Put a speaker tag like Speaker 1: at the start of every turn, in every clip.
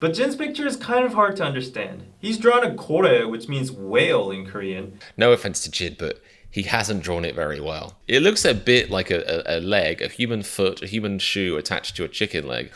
Speaker 1: But Jin's picture is kind of hard to understand. He's drawn a kore, which means whale in Korean.
Speaker 2: No offense to Jin, but he hasn't drawn it very well. It looks a bit like a leg, a human foot, a human shoe attached to a chicken leg.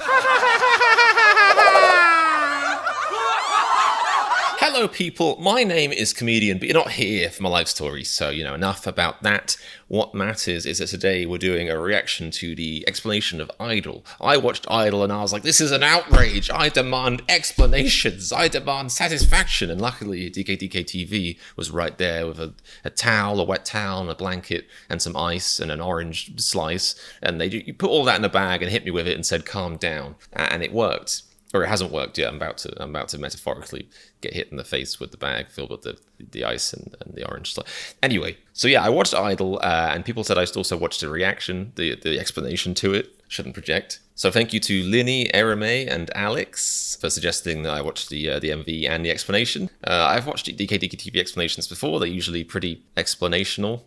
Speaker 2: Hello people, my name is Comedian, but you're not here for my life story, so enough about that. What matters is that today we're doing a reaction to the explanation of Idol. I watched Idol and I was like, this is an outrage, I demand explanations, I demand satisfaction, and luckily DKDKTV was right there with a towel, a wet towel, and a blanket, and some ice, and an orange slice, and you put all that in a bag and hit me with it and said calm down, and it worked. Or it hasn't worked yet. I'm about to metaphorically get hit in the face with the bag filled with the ice and the orange stuff. Anyway, so yeah, I watched Idol, and people said I should also watch the reaction, the explanation to it. Shouldn't project. So thank you to Linny, Erame, and Alex for suggesting that I watch the MV and the explanation. I've watched DKDKTV explanations before. They're usually pretty explanational.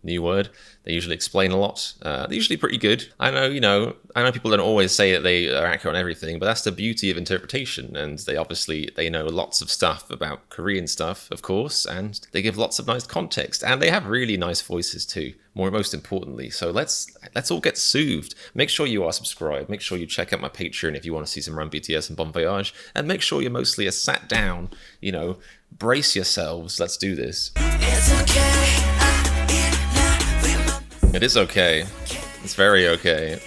Speaker 2: New word. They usually explain a lot. They're usually pretty good. I know people don't always say that they are accurate on everything, but that's the beauty of interpretation. And they know lots of stuff about Korean stuff, of course, and they give lots of nice context. And they have really nice voices too, most importantly. So let's all get soothed. Make sure you are subscribed. Make sure you check out my Patreon if you want to see some Run BTS and Bon Voyage. And make sure you're mostly sat down, brace yourselves. Let's do this.
Speaker 3: It's okay.
Speaker 2: It is okay. It's very okay.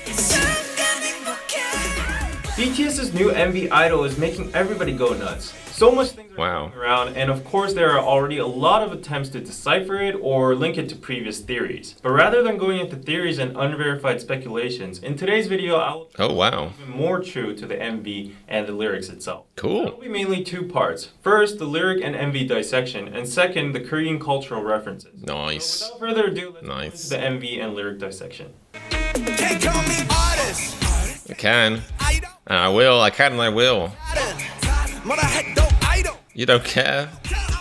Speaker 1: BTS's new MV Idol is making everybody go nuts. So much things are going around, and of course there are already a lot of attempts to decipher it or link it to previous theories. But rather than going into theories and unverified speculations, in today's video I'll even more true to the MV and the lyrics itself.
Speaker 2: Cool.
Speaker 1: It'll be mainly two parts. First, the lyric and MV dissection, and second, the Korean cultural references.
Speaker 2: Nice.
Speaker 1: So without further ado, let's go into the MV and lyric dissection.
Speaker 3: Can't call me artist.
Speaker 2: I can. I will. I can and I will. You don't care?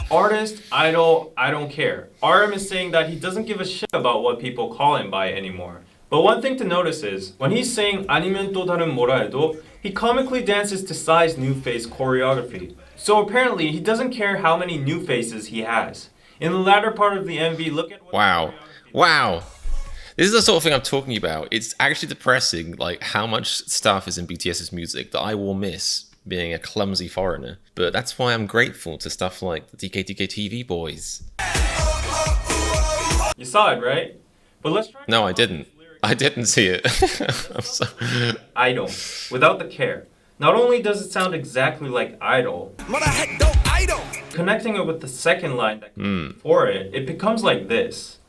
Speaker 1: Artist, idol, I don't care. RM is saying that he doesn't give a shit about what people call him by anymore. But one thing to notice is, when he's saying 아니면 또 다른 뭐라 해도, he comically dances to Psy's new face choreography. So apparently, he doesn't care how many new faces he has. In the latter part of the MV, look at what
Speaker 2: Wow. This is the sort of thing I'm talking about. It's actually depressing, like how much stuff is in BTS's music that I will miss being a clumsy foreigner. But that's why I'm grateful to stuff like the DKDKTV boys.
Speaker 1: You saw it, right? But let's try.
Speaker 2: No, I didn't. I didn't see it. I'm sorry.
Speaker 1: Idol, without the care. Not only does it sound exactly like Idol, connecting it with the second line that comes before it, it becomes like this.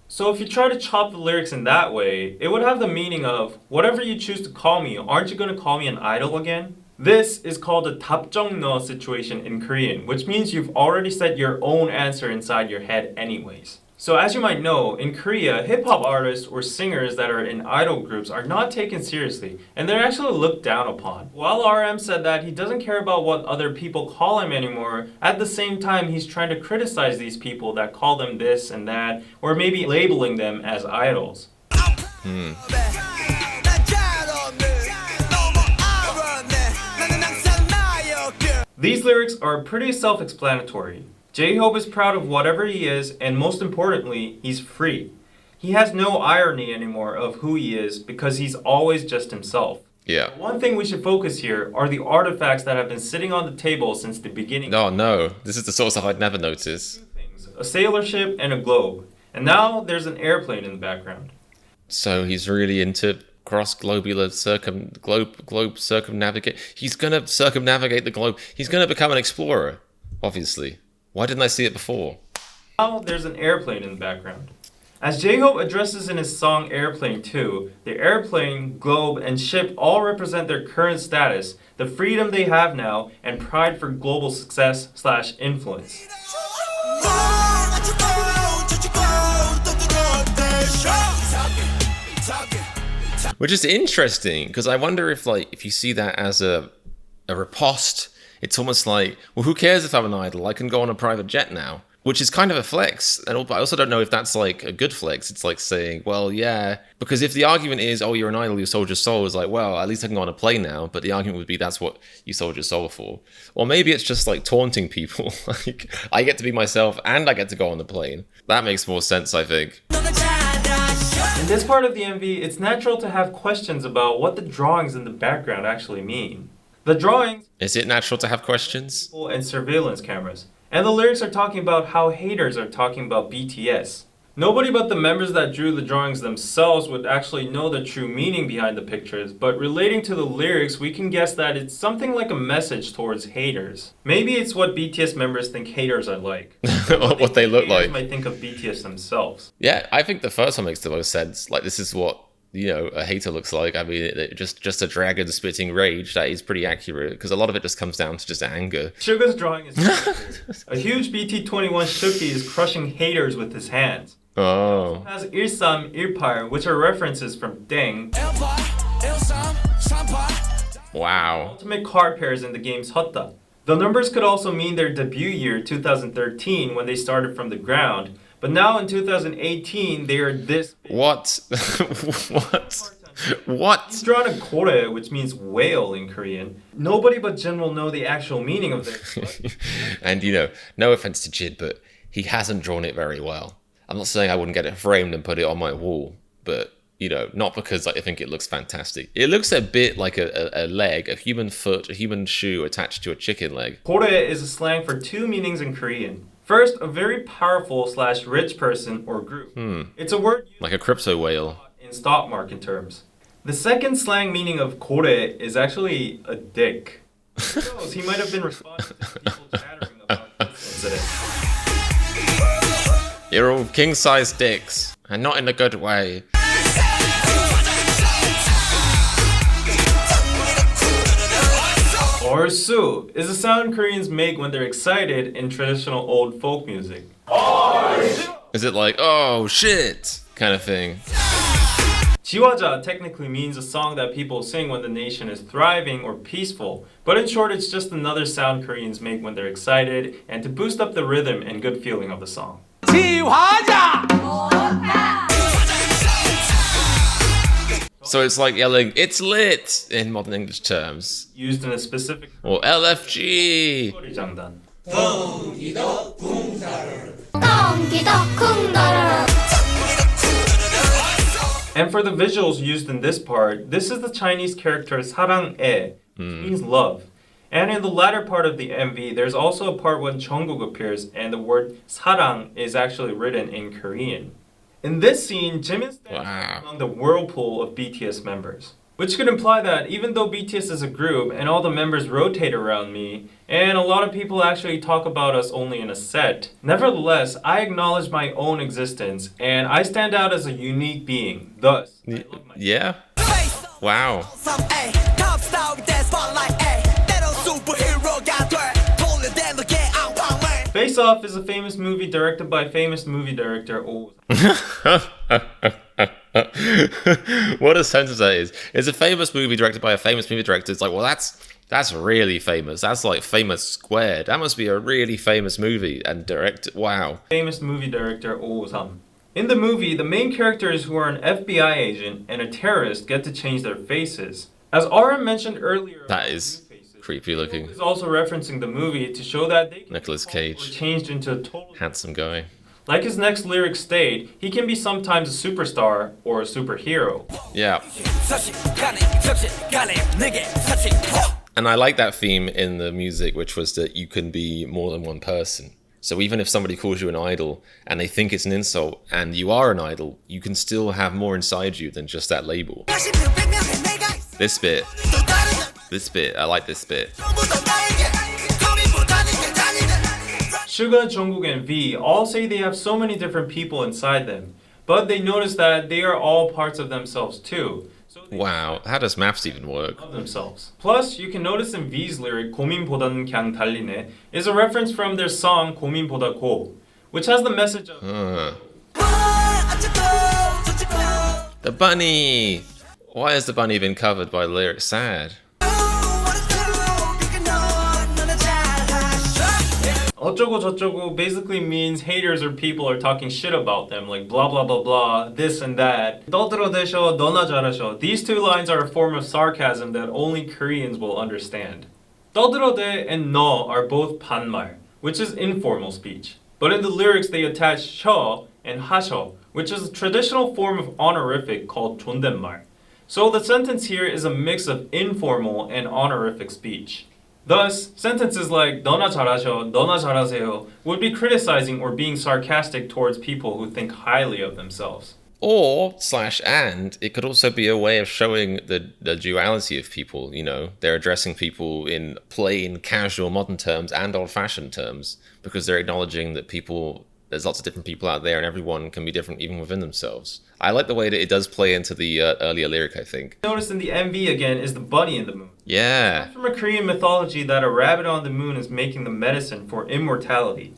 Speaker 1: So if you try to chop the lyrics in that way, it would have the meaning of, whatever you choose to call me, aren't you going to call me an idol again? This is called a 답정너 situation in Korean, which means you've already set your own answer inside your head anyways. So as you might know, in Korea, hip-hop artists or singers that are in idol groups are not taken seriously, and they're actually looked down upon. While RM said that he doesn't care about what other people call him anymore, at the same time he's trying to criticize these people that call them this and that, or maybe labeling them as idols. These lyrics are pretty self-explanatory. J-Hope is proud of whatever he is, and most importantly, he's free. He has no irony anymore of who he is because he's always just himself.
Speaker 2: Yeah.
Speaker 1: One thing we should focus here are the artifacts that have been sitting on the table since the beginning.
Speaker 2: Oh no, this is the sort of stuff I'd never notice.
Speaker 1: Two things, a sailor ship and a globe. And now there's an airplane in the background.
Speaker 2: So he's really into cross-globular globe circumnavigate. He's gonna circumnavigate the globe. He's gonna become an explorer, obviously. Why didn't I see it before?
Speaker 1: Now there's an airplane in the background. As J-Hope addresses in his song Airplane 2, the airplane, globe, and ship all represent their current status, the freedom they have now, and pride for global success/influence.
Speaker 2: Which is interesting, because I wonder if you see that as a riposte. It's almost like, well, who cares if I'm an idol? I can go on a private jet now. which is kind of a flex. And but I also don't know if that's like a good flex. It's like saying, well, yeah, because if the argument is, oh, you're an idol, you sold your soul, is like, well, at least I can go on a plane now. But the argument would be that's what you sold your soul for. Or maybe it's just like taunting people. Like, I get to be myself and I get to go on the plane. That makes more sense, I think.
Speaker 1: In this part of the MV, it's natural to have questions about what the drawings in the background actually mean. The drawings...
Speaker 2: Is it natural to have questions?
Speaker 1: ...and surveillance cameras. And the lyrics are talking about how haters are talking about BTS. Nobody but the members that drew the drawings themselves would actually know the true meaning behind the pictures, but relating to the lyrics, we can guess that it's something like a message towards haters. Maybe it's what BTS members think haters are like.
Speaker 2: What they look like.
Speaker 1: Might think of BTS themselves.
Speaker 2: Yeah, I think the first one makes the most sense. Like, this is what, you know, a hater looks like. I mean, just a dragon spitting rage. That is pretty accurate, because a lot of it just comes down to just anger.
Speaker 1: Suga's drawing is a huge BT21 Shuki is crushing haters with his hands.
Speaker 2: Oh.
Speaker 1: It has Ilsam, Ilpar, which are references from Deng.
Speaker 2: Wow.
Speaker 1: Ultimate card pairs in the game's Hotta. The numbers could also mean their debut year, 2013, when they started from the ground. But now in 2018, they are this big.
Speaker 2: What? What?
Speaker 1: He's drawn a kore, which means whale in Korean. Nobody but Jin will know the actual meaning of this.
Speaker 2: And, you know, no offense to Jid, but he hasn't drawn it very well. I'm not saying I wouldn't get it framed and put it on my wall, but, you know, not because I think it looks fantastic. It looks a bit like a leg, a human foot, a human shoe attached to a chicken leg.
Speaker 1: Kore is a slang for two meanings in Korean. First, a very powerful / rich person or group. It's a word used
Speaker 2: like a crypto whale
Speaker 1: in stock market terms. The second slang meaning of kore is actually a dick. Who knows, he might have been responsible to people chattering about this incident.
Speaker 2: You're all king-size dicks, and not in a good way.
Speaker 1: Orsu is a sound Koreans make when they're excited in traditional old folk music.
Speaker 2: Is it like, oh shit, kind of thing?
Speaker 1: Jiwaja technically means a song that people sing when the nation is thriving or peaceful, but in short it's just another sound Koreans make when they're excited and to boost up the rhythm and good feeling of the song.
Speaker 2: So it's like yelling, it's lit, in modern English terms.
Speaker 1: Used in a specific
Speaker 2: Or LFG.
Speaker 1: 장단. And for the visuals used in this part, this is the Chinese character 사랑해, which means love. And in the latter part of the MV, there's also a part when Jungkook appears and the word 사랑 is actually written in Korean. In this scene, Jimin stands among the whirlpool of BTS members. Which could imply that even though BTS is a group and all the members rotate around me, and a lot of people actually talk about us only in a set, nevertheless, I acknowledge my own existence and I stand out as a unique being. Thus, I love myself.
Speaker 2: Yeah? Wow.
Speaker 1: Face Off is a famous movie directed by famous movie director Oh.
Speaker 2: What a sentence that is. It's a famous movie directed by a famous movie director. It's like, well, that's really famous. That's like famous squared. That must be a really famous movie and director. Wow.
Speaker 1: Famous movie director Oh Sam. In the movie, the main characters who are an FBI agent and a terrorist get to change their faces. As RM mentioned earlier,
Speaker 2: That is creepy looking.
Speaker 1: is also referencing the movie to show that they can
Speaker 2: Nicolas
Speaker 1: were
Speaker 2: Cage.
Speaker 1: changed into a total.
Speaker 2: Handsome guy.
Speaker 1: Like his next lyric state, he can be sometimes a superstar or a superhero.
Speaker 2: Yeah. And I like that theme in the music, which was that you can be more than one person. So even if somebody calls you an idol and they think it's an insult and you are an idol, you can still have more inside you than just that label. This bit, I like this bit.
Speaker 1: Suga, Jungkook, and V all say they have so many different people inside them, but they notice that they are all parts of themselves too. So they
Speaker 2: Wow, how does maths even work?
Speaker 1: love themselves. Plus, you can notice in V's lyric 고민보다는 그냥 달리네 is a reference from their song 고민보다 고, which has the message of
Speaker 2: The bunny! Why has the bunny been covered by the lyric sad?
Speaker 1: 어쩌고 저쩌고 basically means haters or people are talking shit about them, like blah blah blah blah, this and that. 떠들어대셔, 너나 잘하셔. These two lines are a form of sarcasm that only Koreans will understand. 떠들어대 and 너 are both 반말, which is informal speech. But in the lyrics they attach 셔 and 하셔, which is a traditional form of honorific called 존댓말. So the sentence here is a mix of informal and honorific speech. Thus, sentences like 너나 잘하셔, 너나 잘하세요 would be criticizing or being sarcastic towards people who think highly of themselves.
Speaker 2: Or, slash and, it could also be a way of showing the duality of people, you know. They're addressing people in plain, casual, modern terms and old-fashioned terms, because they're acknowledging that there's lots of different people out there and everyone can be different even within themselves. I like the way that it does play into the earlier lyric, I think.
Speaker 1: Notice in the MV again is the bunny in the moon.
Speaker 2: Yeah.
Speaker 1: It's from a Korean mythology that a rabbit on the moon is making the medicine for immortality.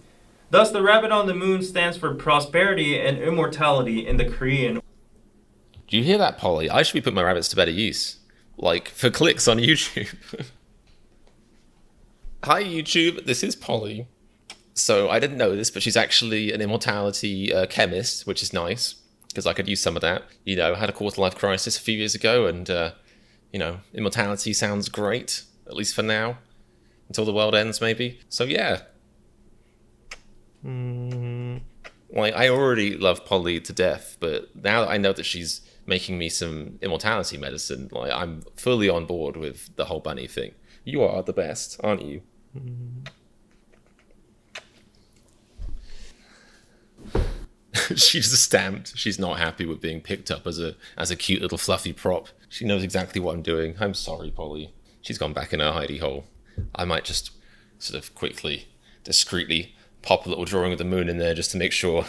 Speaker 1: Thus, the rabbit on the moon stands for prosperity and immortality in the Korean.
Speaker 2: Do you hear that, Polly? I should be putting my rabbits to better use. Like, for clicks on YouTube. Hi, YouTube. This is Polly. So, I didn't know this, but she's actually an immortality chemist, which is nice, because I could use some of that. You know, I had a quarter-life crisis a few years ago, and, you know, immortality sounds great, at least for now. Until the world ends, maybe. So, yeah. Like, I already love Polly to death, but now that I know that she's making me some immortality medicine, like, I'm fully on board with the whole bunny thing. You are the best, aren't you? She just stamped. She's not happy with being picked up as a cute little fluffy prop. She knows exactly what I'm doing. I'm sorry, Polly. She's gone back in her hidey hole. I might just sort of quickly, discreetly pop a little drawing of the moon in there just to make sure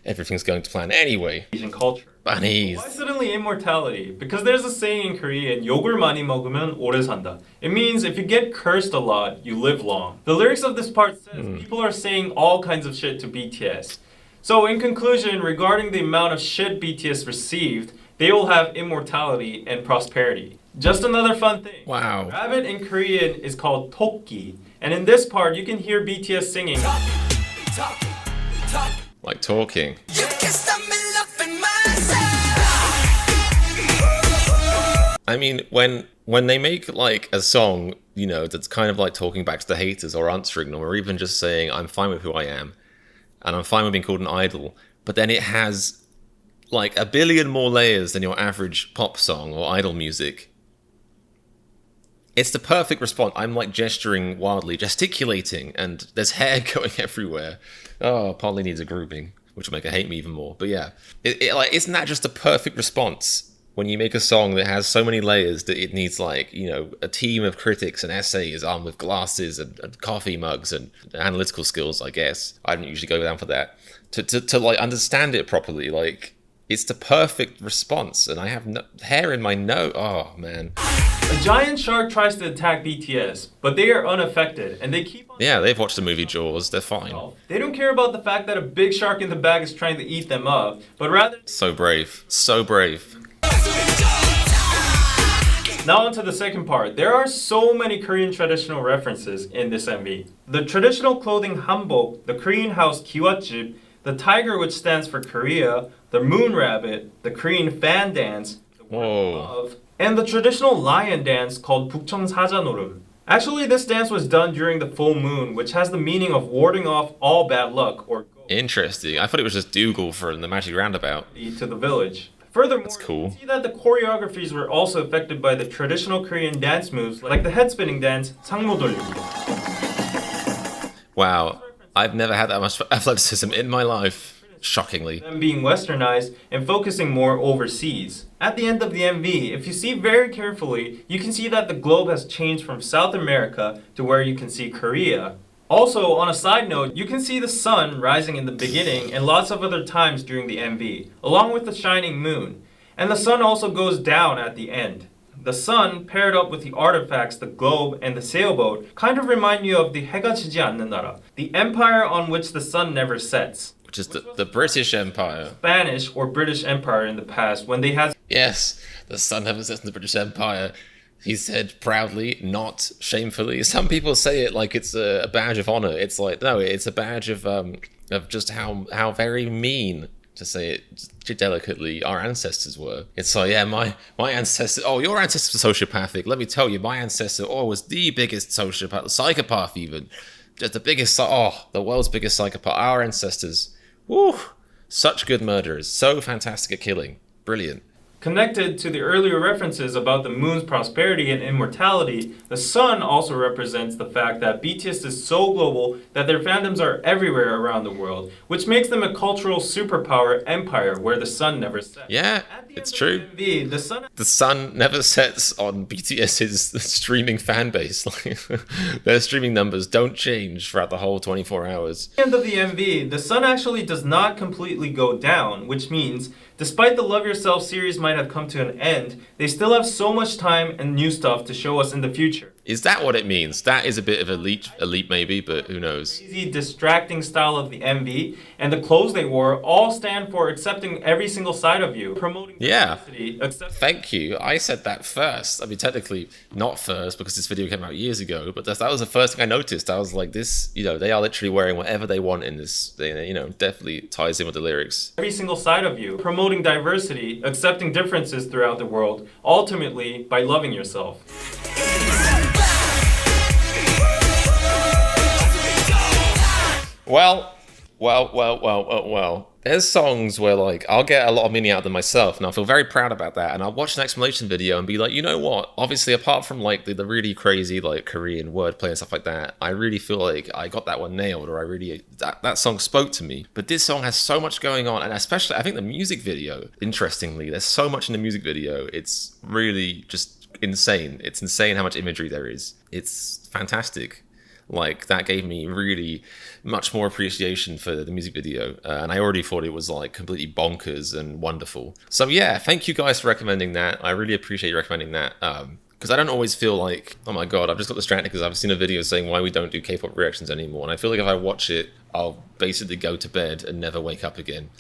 Speaker 2: everything's going to plan. Anyway,
Speaker 1: Asian culture.
Speaker 2: bunnies.
Speaker 1: Why suddenly immortality? Because there's a saying in Korean, 욕을 많이 먹으면 오래 산다. It means if you get cursed a lot, you live long. The lyrics of this part says people are saying all kinds of shit to BTS. So in conclusion, regarding the amount of shit BTS received, they will have immortality and prosperity. Just another fun thing.
Speaker 2: Wow.
Speaker 1: Rabbit in Korean is called tokki. And in this part, you can hear BTS singing.
Speaker 2: Like talking.
Speaker 3: You can stop me loving myself.
Speaker 2: I mean, when they make like a song, you know, that's kind of like talking back to the haters or answering them, or even just saying, I'm fine with who I am, and I'm fine with being called an idol, but then it has like a billion more layers than your average pop song or idol music. It's the perfect response. I'm like gesturing wildly, gesticulating, and there's hair going everywhere. Oh, Polly needs a grooming, which will make her hate me even more. But yeah, like, isn't that just a perfect response when you make a song that has so many layers that it needs, like, you know, a team of critics and essays armed with glasses and coffee mugs and analytical skills, I guess. I don't usually go down for that. To like understand it properly, like, it's the perfect response, and I have no hair in my nose. Oh, man.
Speaker 1: A giant shark tries to attack BTS, but they are unaffected, and they keep on...
Speaker 2: Yeah, they've watched the movie Jaws. They're fine.
Speaker 1: They don't care about the fact that a big shark in the bag is trying to eat them up, but rather...
Speaker 2: So brave. So brave.
Speaker 1: Now onto the second part. There are so many Korean traditional references in this MV. The traditional clothing hanbok, the Korean house kiwatjip, the tiger, which stands for Korea, the moon rabbit, the Korean fan dance, the
Speaker 2: Whoa.
Speaker 1: love, and the traditional lion dance called 북청 사자노름. Actually, this dance was done during the full moon, which has the meaning of warding off all bad luck or
Speaker 2: Interesting. I thought it was just Dougal from the Magic Roundabout.
Speaker 1: to the village. Furthermore,
Speaker 2: That's cool.
Speaker 1: you can see that the choreographies were also affected by the traditional Korean dance moves, like the head spinning dance, 상모 돌리기.
Speaker 2: Wow. I've never had that much athleticism in my life. Shockingly.
Speaker 1: Them being westernized and focusing more overseas. At the end of the MV, if you see very carefully, you can see that the globe has changed from South America to where you can see Korea. Also, on a side note, you can see the sun rising in the beginning and lots of other times during the MV, along with the shining moon. And the sun also goes down at the end. The sun, paired up with the artifacts, the globe, and the sailboat, kind of remind you of the 해가 지지 않는 나라, the empire on which the sun never sets.
Speaker 2: Which is the British Empire.
Speaker 1: Spanish or British Empire in the past when they had...
Speaker 2: Yes, the sun never sets in the British Empire. He said proudly, not shamefully. Some people say it like it's a badge of honor. It's like, no, it's a badge of just how very mean, to say it delicately, our ancestors were. It's like, yeah, my ancestor, oh, your ancestors were sociopathic. Let me tell you, my ancestor, was the biggest sociopath, psychopath even. Just the biggest, the world's biggest psychopath. Our ancestors, woo, such good murderers. So fantastic at killing. Brilliant.
Speaker 1: Connected to the earlier references about the moon's prosperity and immortality, the sun also represents the fact that BTS is so global that their fandoms are everywhere around the world, which makes them a cultural superpower empire where the sun never sets.
Speaker 2: Yeah, it's true. The sun never sets on BTS's streaming fan base. Their streaming numbers don't change throughout the whole 24 hours.
Speaker 1: At the end of the MV, the sun actually does not completely go down, which means despite the Love Yourself series might have come to an end, they still have so much time and new stuff to show us in the future.
Speaker 2: Is that what it means? That is a bit of a leap maybe, but who knows?
Speaker 1: Crazy, distracting style of the MV and the clothes they wore all stand for accepting every single side of you, promoting diversity.
Speaker 2: Thank you. I said that first. I mean, technically not first because this video came out years ago, but that was the first thing I noticed. I was like, this, they are literally wearing whatever they want in this. They, definitely ties in with the lyrics.
Speaker 1: Every single side of you, promoting diversity, accepting differences throughout the world, ultimately by loving yourself.
Speaker 2: Well. There's songs where, I'll get a lot of meaning out of them myself, and I feel very proud about that, and I'll watch an explanation video and be like, you know what? Obviously, apart from, the really crazy, Korean wordplay and stuff like that, I really feel like I got that one nailed, or that song spoke to me. But this song has so much going on, and especially, I think the music video, interestingly, there's so much in the music video, it's really just insane. It's insane how much imagery there is. It's fantastic. That gave me really much more appreciation for the music video, and I already thought it was completely bonkers and wonderful. So yeah, thank you guys for recommending that. I really appreciate you recommending that, because I don't always feel like, oh my god, I've just got distracted because I've seen a video saying why we don't do K-pop reactions anymore, and I feel like if I watch it, I'll basically go to bed and never wake up again.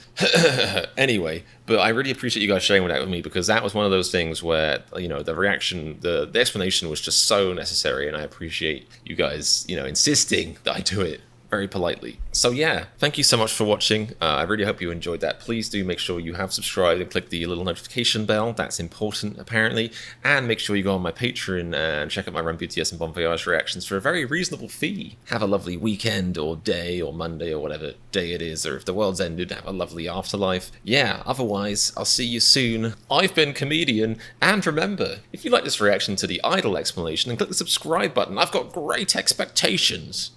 Speaker 2: Anyway, but I really appreciate you guys sharing that with me, because that was one of those things where, the reaction, the explanation was just so necessary, and I appreciate you guys, insisting that I do it very politely. So yeah, thank you so much for watching. I really hope you enjoyed that. Please do make sure you have subscribed and click the little notification bell. That's important, apparently. And make sure you go on my Patreon and check out my Run BTS and Bon Voyage reactions for a very reasonable fee. Have a lovely weekend or day or Monday or whatever day it is, or if the world's ended, have a lovely afterlife. Yeah, otherwise, I'll see you soon. I've been Comedian, and remember, if you like this reaction to the Idol explanation, then click the subscribe button. I've got great expectations.